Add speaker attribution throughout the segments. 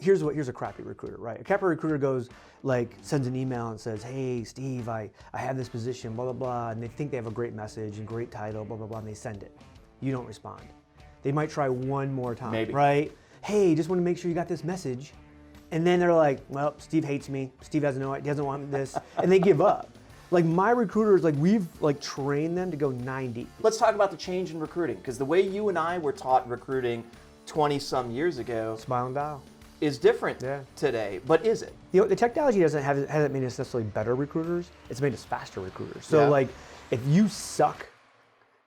Speaker 1: here's a crappy recruiter, right? A crappy recruiter goes, like, sends an email and says, hey, Steve, I have this position, blah, blah, blah, and they think they have a great message and great title, blah, blah, blah, and they send it. You don't respond. They might try one more time,
Speaker 2: Maybe.
Speaker 1: right? Hey, just want to make sure you got this message. And then they're like, well, Steve hates me. Steve has no idea, doesn't want this, and they give up. Like, my recruiters, like, we've like trained them to go 90.
Speaker 2: Let's talk about the change in recruiting, because the way you and I were taught recruiting 20 some years ago
Speaker 1: Smile and dial.
Speaker 2: is different today, but is it?
Speaker 1: You know, the technology hasn't made us necessarily better recruiters. It's made us faster recruiters. So like, if you suck,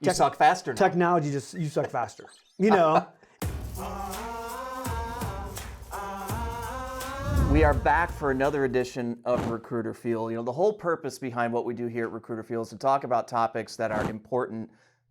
Speaker 2: You suck faster now.
Speaker 1: technology you suck faster. You know.
Speaker 2: We are back for another edition of Recruiter Fuel. You know, the whole purpose behind what we do here at Recruiter Fuel is to talk about topics that are important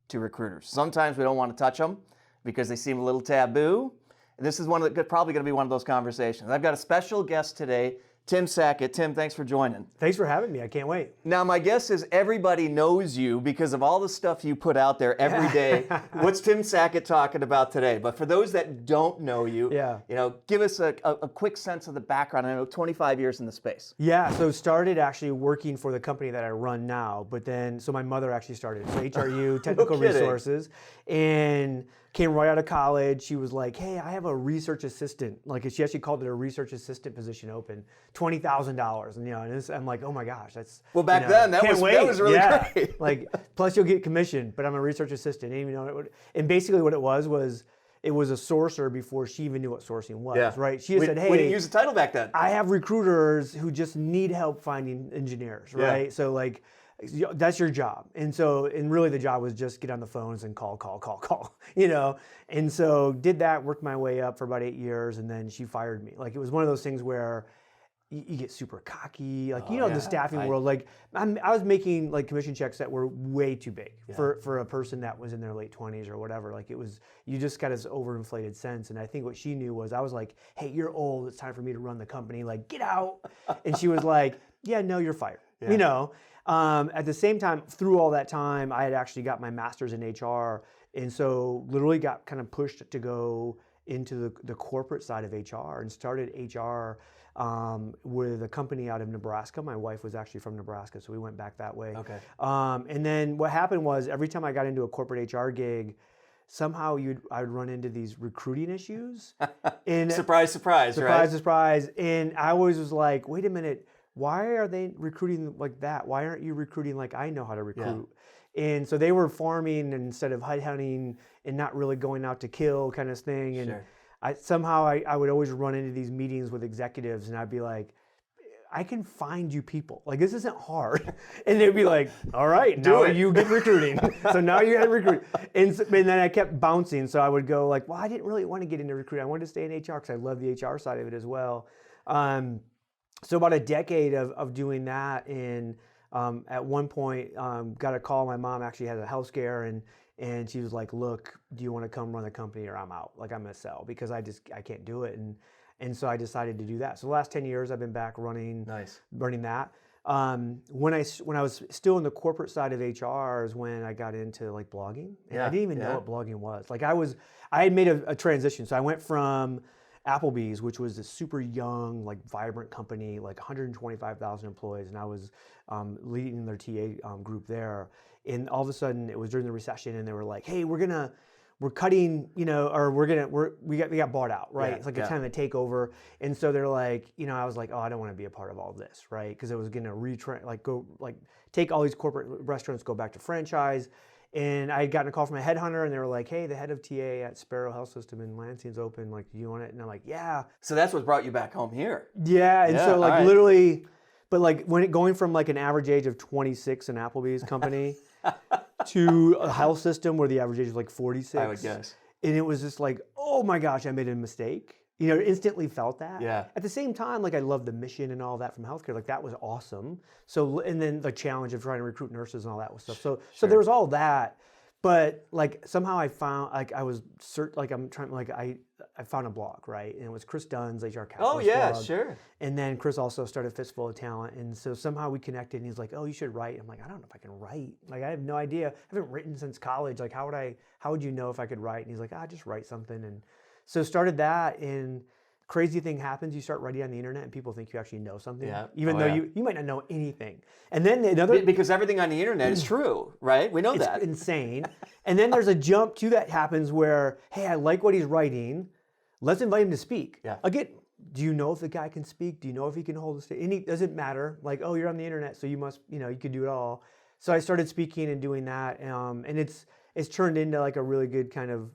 Speaker 2: to recruiters. Sometimes we don't want to touch them because they seem a little taboo. And this is probably going to be one of those conversations. I've got a special guest today, Tim Sackett. Tim, thanks for joining.
Speaker 1: Thanks for having me. I can't wait.
Speaker 2: Now, my guess is everybody knows you because of all the stuff you put out there every day. What's Tim Sackett talking about today? But for those that don't know you, you know, give us a quick sense of the background. I know 25 years in the space.
Speaker 1: Yeah, so started actually working for the company that I run now, but then, so my mother actually started, so HRU, Technical Resources, and came right out of college. She was like, hey, I have a research assistant. Like, she actually called it a research assistant position open, $20,000. And, you know, and I'm like, oh my gosh, that's,
Speaker 2: well, back then, that was really great.
Speaker 1: Like, plus you'll get commission, but I'm a research assistant. And, you know, and basically what it was it was a sourcer before she even knew what sourcing was, right? She said, hey,
Speaker 2: we didn't use the title back then.
Speaker 1: I have recruiters who just need help finding engineers, right? So like, that's your job. And really the job was just get on the phones and call, you know? And so did that, worked my way up for about 8 years, and then she fired me. Like, it was one of those things where you get super cocky, like, you know, the staffing world, like I was making like commission checks that were way too big for a person that was in their late 20s or whatever. Like, it was, you just got this overinflated sense. And I think what she knew was, I was like, hey, you're old, it's time for me to run the company, like, get out. And she was like, yeah, no, you're fired, you know? At the same time, through all that time, I had actually got my master's in HR. And so literally got kind of pushed to go into the corporate side of HR and started HR with a company out of Nebraska. My wife was actually from Nebraska, so we went back that way.
Speaker 2: Okay.
Speaker 1: And then what happened was, every time I got into a corporate HR gig, somehow I would run into these recruiting issues. And
Speaker 2: surprise, surprise, right?
Speaker 1: Surprise. And I always was like, wait a minute, why are they recruiting like that? Why aren't you recruiting like I know how to recruit? And so they were farming instead of hunting and not really going out to kill kind of thing. And I would always run into these meetings with executives, and I'd be like, I can find you people. Like, this isn't hard. And they'd be like, all right, now you get recruiting. So now you got to recruit. And then I kept bouncing. So I would go like, well, I didn't really want to get into recruiting. I wanted to stay in HR because I love the HR side of it as well. So about a decade of doing that, and at one point got a call. My mom actually had a health scare, and she was like, look, do you want to come run the company or I'm out? Like, I'm going to sell because I can't do it. And so I decided to do that. So the last 10 years I've been back running that. When I was still in the corporate side of HR is when I got into like blogging. And I didn't even know what blogging was. Like, I had made a transition. So I went from Applebee's, which was a super young, like vibrant company, like 125,000 employees, and I was leading their TA group there. And all of a sudden, it was during the recession, and they were like, "Hey, we're cutting, you know, or we got bought out, right? It's like a kind of a takeover." And so they're like, you know, I was like, "Oh, I don't want to be a part of all of this, right?" Because it was going to take all these corporate restaurants, go back to franchise. And I had gotten a call from a headhunter, and they were like, hey, the head of TA at Sparrow Health System in Lansing's open. Like, do you want it? And I'm like, yeah.
Speaker 2: So that's what brought you back home here.
Speaker 1: Yeah. And so like literally, but like going from like an average age of 26 in Applebee's company to a health system where the average age is like 46.
Speaker 2: I would guess.
Speaker 1: And it was just like, oh my gosh, I made a mistake. You know, instantly felt that.
Speaker 2: Yeah.
Speaker 1: At the same time, like, I love the mission and all that from healthcare. Like, that was awesome. So, and then the challenge of trying to recruit nurses and all that stuff. So there was all that. But like, somehow I found, like, I found a blog, right? And it was Chris Dunn's HR Catalyst blog. And then Chris also started Fistful of Talent. And so somehow we connected, and he's like, oh, you should write. I'm like, I don't know if I can write. Like, I have no idea. I haven't written since college. Like, how would you know if I could write? And he's like, just write something. And so started that, and crazy thing happens. You start writing on the internet and people think you actually know something,
Speaker 2: Yeah.
Speaker 1: even
Speaker 2: Oh,
Speaker 1: though
Speaker 2: yeah.
Speaker 1: you might not know anything. And then another,
Speaker 2: Because everything on the internet is true, right? We know
Speaker 1: it's
Speaker 2: that.
Speaker 1: insane. And then there's a jump to that happens where, hey, I like what he's writing. Let's invite him to speak.
Speaker 2: Yeah.
Speaker 1: Again, do you know if the guy can speak? Do you know if he can hold a stage? And it doesn't matter. Like, oh, you're on the internet, so you must, you could do it all. So I started speaking and doing that, and it's turned into like a really good kind of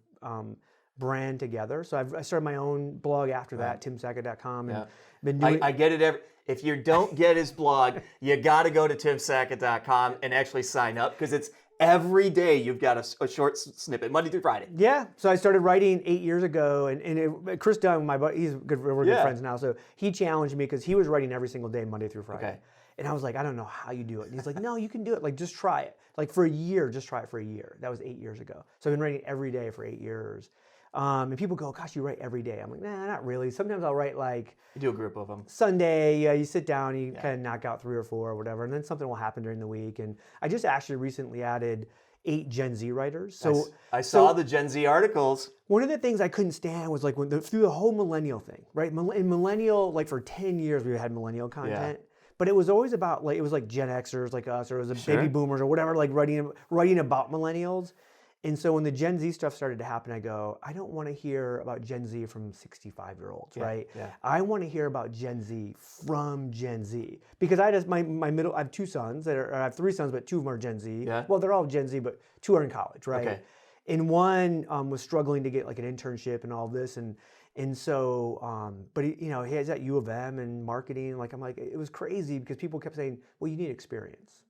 Speaker 1: brand together. So I started my own blog after that, timsackett.com, and been doing.
Speaker 2: I get it. If you don't get his blog, you got to go to timsackett.com and actually sign up because it's every day you've got a short snippet, Monday through Friday.
Speaker 1: Yeah, so I started writing 8 years ago, and Chris Dunn, my buddy, we're good friends now. So he challenged me because he was writing every single day, Monday through Friday.
Speaker 2: Okay.
Speaker 1: And I was like, I don't know how you do it. And he's like, no, you can do it. Like, just try it. Like for a year, just try it for a year. That was 8 years ago. So I've been writing every day for 8 years. And people go, gosh, you write every day. I'm like, nah, not really. Sometimes I'll write like
Speaker 2: You do a group of them.
Speaker 1: Sunday, you sit down, you kind of knock out 3 or 4 or whatever, and then something will happen during the week. And I just actually recently added 8 Gen Z writers. So
Speaker 2: I saw the Gen Z articles.
Speaker 1: one of the things I couldn't stand was like through the whole millennial thing, right? In millennial, like for 10 years we had millennial content, but it was always about like, it was like Gen Xers like us, or it was baby boomers or whatever, like writing about millennials. And so when the Gen Z stuff started to happen, I go, I don't want to hear about Gen Z from 65-year-olds, right?
Speaker 2: Yeah.
Speaker 1: I want to hear about Gen Z from Gen Z. Because I have 2 sons, I have 3 sons, but 2 of them are Gen Z.
Speaker 2: Yeah.
Speaker 1: Well, they're all Gen Z, but 2 are in college, right?
Speaker 2: Okay.
Speaker 1: And one was struggling to get like an internship and all of this, and so, but he has at U of M and marketing. Like I'm like, it was crazy because people kept saying, well, you need experience.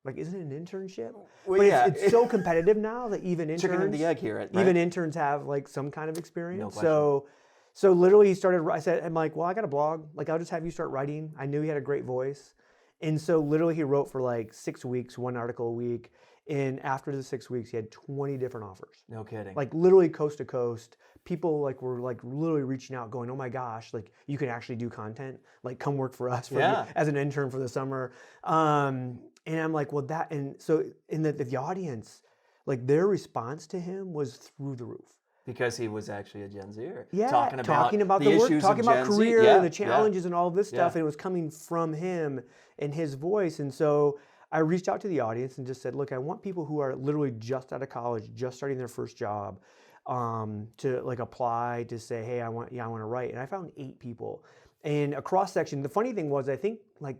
Speaker 1: Like, isn't it an internship?
Speaker 2: Well,
Speaker 1: but
Speaker 2: yeah.
Speaker 1: it's so competitive now that even interns,
Speaker 2: Chicken and the egg here, right?
Speaker 1: even interns have like some kind of experience.
Speaker 2: No question.
Speaker 1: So literally he started. I'm like, well, I got a blog. Like, I'll just have you start writing. I knew he had a great voice, and so literally he wrote for like 6 weeks, 1 article a week. And after the 6 weeks, he had 20 different offers.
Speaker 2: No kidding.
Speaker 1: Like literally coast to coast. People like were like literally reaching out, going, "Oh my gosh, like you can actually do content. Like come work for us as an intern for the summer." And I'm like, well, that, and so in the audience, like their response to him was through the roof.
Speaker 2: Because he was actually a Gen Zer.
Speaker 1: Yeah,
Speaker 2: talking about
Speaker 1: the work,
Speaker 2: issues
Speaker 1: talking
Speaker 2: of
Speaker 1: about
Speaker 2: Gen Z.
Speaker 1: career
Speaker 2: Yeah,
Speaker 1: and the challenges and all of this stuff,
Speaker 2: Yeah.
Speaker 1: and it was coming from him and his voice. And so I reached out to the audience and just said, look, I want people who are literally just out of college, just starting their first job, to like apply to say, hey, I want to write. And I found 8 people. And a cross section. The funny thing was, I think like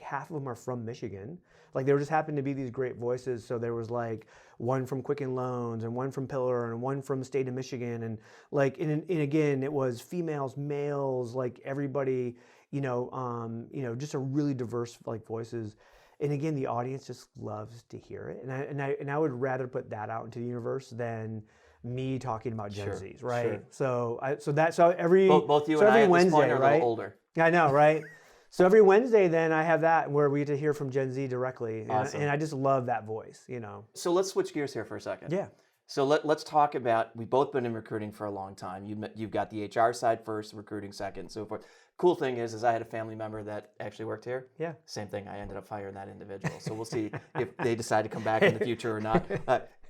Speaker 1: half of them are from Michigan. Like there just happened to be these great voices. So there was like one from Quicken Loans and one from Pillar and one from state of Michigan. And like, and again, it was females, males, like everybody, just a really diverse like voices. And again, the audience just loves to hear it. And I would rather put that out into the universe than me talking about Gen Zs, right?
Speaker 2: Sure.
Speaker 1: So every
Speaker 2: Both you
Speaker 1: so
Speaker 2: and I
Speaker 1: every
Speaker 2: at
Speaker 1: Wednesday,
Speaker 2: this point are a
Speaker 1: right?
Speaker 2: little older.
Speaker 1: I know, right? So every Wednesday, then I have that where we get to hear from Gen Z directly,
Speaker 2: Awesome.
Speaker 1: and I just love that voice,
Speaker 2: So let's switch gears here for a second.
Speaker 1: Yeah.
Speaker 2: So let's talk about, we've both been in recruiting for a long time. You've got the HR side first, recruiting second, so forth. Cool thing is I had a family member that actually worked here.
Speaker 1: Yeah.
Speaker 2: Same thing. I ended up firing that individual. So we'll see if they decide to come back in the future or not.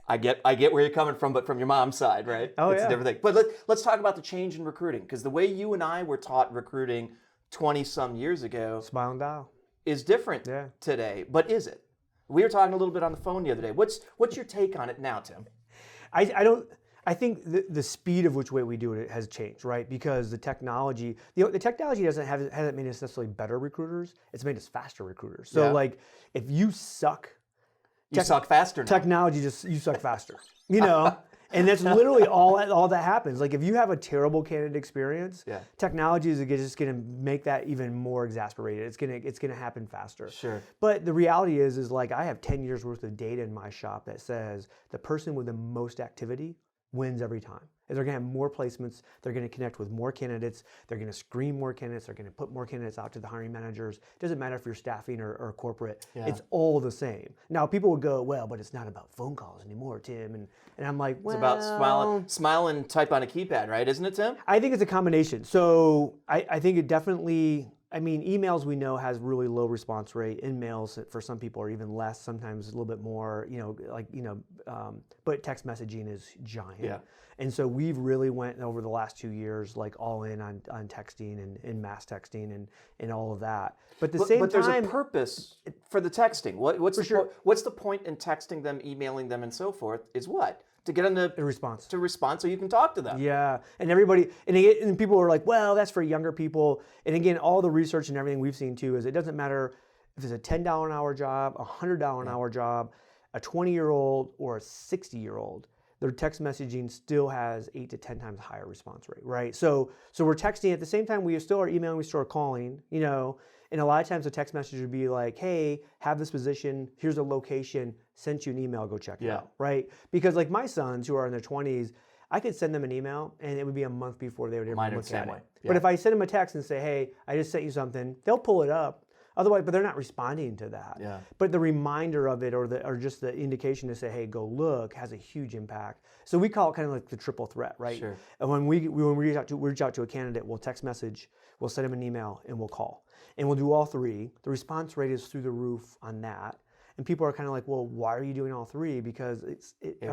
Speaker 2: I get where you're coming from, but from your mom's side, right?
Speaker 1: Oh,
Speaker 2: it's
Speaker 1: yeah.
Speaker 2: a different thing. But let's talk about the change in recruiting, because the way you and I were taught recruiting 20-some years ago
Speaker 1: Smile and dial.
Speaker 2: is different today. But is it? We were talking a little bit on the phone the other day. What's your take on it now, Tim?
Speaker 1: I think the speed of which way we do it has changed, right? Because the technology hasn't made us necessarily better recruiters. It's made us faster recruiters. So like, if you suck,
Speaker 2: You suck faster now.
Speaker 1: technology you suck faster, And that's literally all that happens. Like if you have a terrible candidate experience, technology is just going to make that even more exasperated. It's going to happen faster.
Speaker 2: Sure.
Speaker 1: But the reality is like I have 10 years worth of data in my shop that says the person with the most activity wins every time. They're going to have more placements. They're going to connect with more candidates. They're going to screen more candidates. They're going to put more candidates out to the hiring managers. It doesn't matter if you're staffing or corporate.
Speaker 2: Yeah.
Speaker 1: It's all the same. Now, people would go, well, but it's not about phone calls anymore, Tim. And I'm like, well.
Speaker 2: It's about smile and type on a keypad, right? Isn't it, Tim?
Speaker 1: I think it's a combination. So I think it definitely, I mean, emails we know has really low response rate. InMails for some people are even less, sometimes a little bit more, but text messaging is giant.
Speaker 2: Yeah.
Speaker 1: And so we've really went over the last 2 years like all in on texting and mass texting and all of that. But at the same time,
Speaker 2: there's a purpose for the texting. What's the point in texting them, emailing them, and so forth? Is what? To get them
Speaker 1: a response.
Speaker 2: To respond so you can talk to them.
Speaker 1: Yeah, and everybody, and people are like, well, that's for younger people. And again, all the research and everything we've seen too is it doesn't matter if it's a $10 an hour job, a $100 an hour job, a 20-year-old or a 60-year-old, their text messaging still has 8 to 10 times higher response rate, right? So we're texting at the same time we still are emailing, we still are calling, and a lot of times a text message would be like, hey, have this position, here's a location, sent you an email, go check it out, right? Because like my sons who are in their 20s, I could send them an email and it would be a month before they would ever look at it.
Speaker 2: Yeah.
Speaker 1: But if I send them a text and say, hey, I just sent you something, they'll pull it up. Otherwise, but they're not responding to that.
Speaker 2: Yeah.
Speaker 1: But the reminder of it or just the indication to say, hey, go look, has a huge impact. So we call it kind of like the triple threat, right?
Speaker 2: Sure.
Speaker 1: And when we reach out to a candidate, we'll text message, we'll send them an email, and we'll call. And we'll do all three. The response rate is through the roof on that. And people are kind of like, well, why are you doing all three? Because it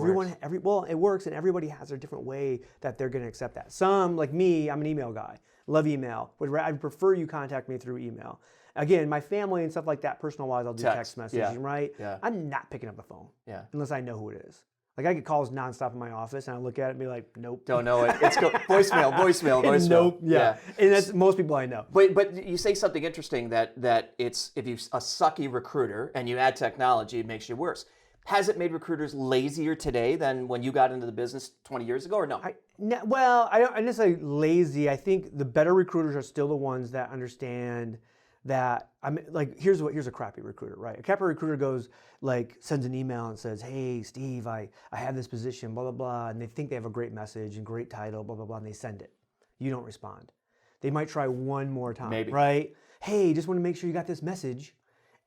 Speaker 1: works, and everybody has their different way that they're going to accept that. Some, like me, I'm an email guy. Love email. I'd prefer you contact me through email. Again, my family and stuff like that, personal-wise, I'll do text messaging, right?
Speaker 2: Yeah.
Speaker 1: I'm not picking up the phone unless I know who it is. Like I get calls nonstop in my office, and I look at it and be like, nope.
Speaker 2: Don't know it. It's voicemail.
Speaker 1: Nope. Yeah. And that's most people I know.
Speaker 2: But you say something interesting that it's if you're a sucky recruiter and you add technology, it makes you worse. Has it made recruiters lazier today than when you got into the business 20 years ago, or no?
Speaker 1: I don't necessarily lazy. I think the better recruiters are still the ones that understand that here's a crappy recruiter, right? A crappy recruiter goes sends an email and says, hey Steve, I have this position, blah blah blah, and they think they have a great message and great title, blah blah blah, and they send it. You don't respond. They might try one more time,
Speaker 2: maybe,
Speaker 1: right? Hey, just want to make sure you got this message,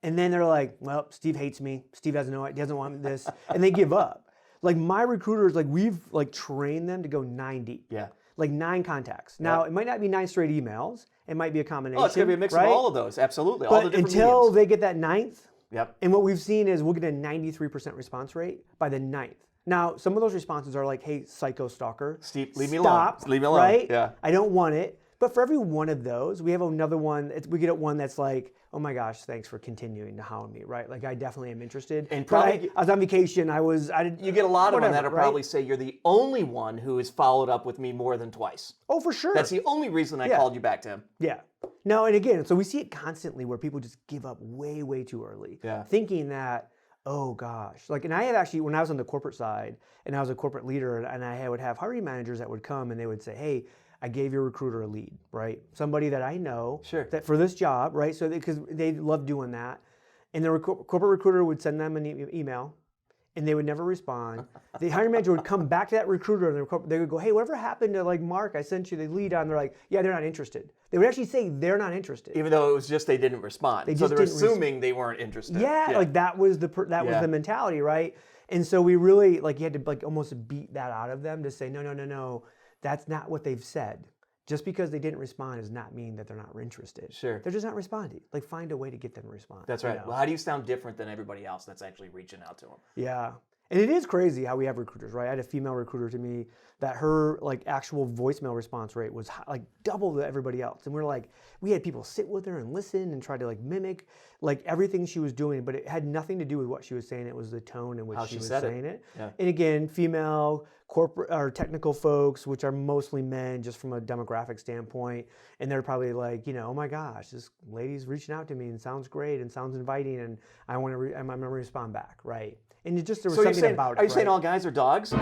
Speaker 1: and then they're like, well, Steve hates me. Steve doesn't want this, and they give up. Like my recruiters, we've trained them to go 9 deep.
Speaker 2: Yeah.
Speaker 1: 9 contacts. Now, it might not be 9 straight emails. It might be a combination.
Speaker 2: Oh, it's going to be a mix of all of those. Absolutely.
Speaker 1: But
Speaker 2: all the different
Speaker 1: until
Speaker 2: mediums.
Speaker 1: they get that 9th,
Speaker 2: and
Speaker 1: what we've seen is we'll get a 93% response rate by the 9th. Now, some of those responses are like, hey, psycho stalker.
Speaker 2: Steve, leave me alone. Leave me alone.
Speaker 1: Right?
Speaker 2: Yeah.
Speaker 1: I don't want it. But for every one of those, we have another one. We get one that's like, oh my gosh, thanks for continuing to hound me, right? I definitely am interested.
Speaker 2: And probably
Speaker 1: I was on vacation.
Speaker 2: You get a lot of them that'll
Speaker 1: right?
Speaker 2: probably say you're the only one who has followed up with me more than twice.
Speaker 1: Oh, for sure.
Speaker 2: That's the only reason I called you back to him.
Speaker 1: Yeah. No, and again, so we see it constantly where people just give up way, way too early, thinking that, oh gosh, and I had actually, when I was on the corporate side and I was a corporate leader, and I would have hiring managers that would come and they would say, hey, I gave your recruiter a lead, right? Somebody that I know that for this job, right? So because they love doing that, and the corporate recruiter would send them an email, and they would never respond. The hiring manager would come back to that recruiter, and they would go, hey, whatever happened to Mark? I sent you the lead on. They're like, yeah, they're not interested. They would actually say they're not interested,
Speaker 2: even though it was just they didn't respond. So they're assuming they weren't interested.
Speaker 1: Yeah, that was the mentality, right? And so we really you had to almost beat that out of them to say, no. That's not what they've said. Just because they didn't respond does not mean that they're not interested.
Speaker 2: Sure.
Speaker 1: They're just not responding. Find a way to get them to respond.
Speaker 2: That's right. Well, how do you sound different than everybody else that's actually reaching out to them?
Speaker 1: Yeah. And it is crazy how we have recruiters, right? I had a female recruiter to me that her actual voicemail response rate was double to everybody else. And we had people sit with her and listen and try to mimic everything she was doing, but it had nothing to do with what she was saying. It was the tone in which she was saying it.
Speaker 2: Yeah.
Speaker 1: And again, female corporate or technical folks, which are mostly men just from a demographic standpoint. And they're probably oh my gosh, this lady's reaching out to me and sounds great and sounds inviting, and I'm going to respond back, right? And there was something about it.
Speaker 2: Are you saying all guys are dogs?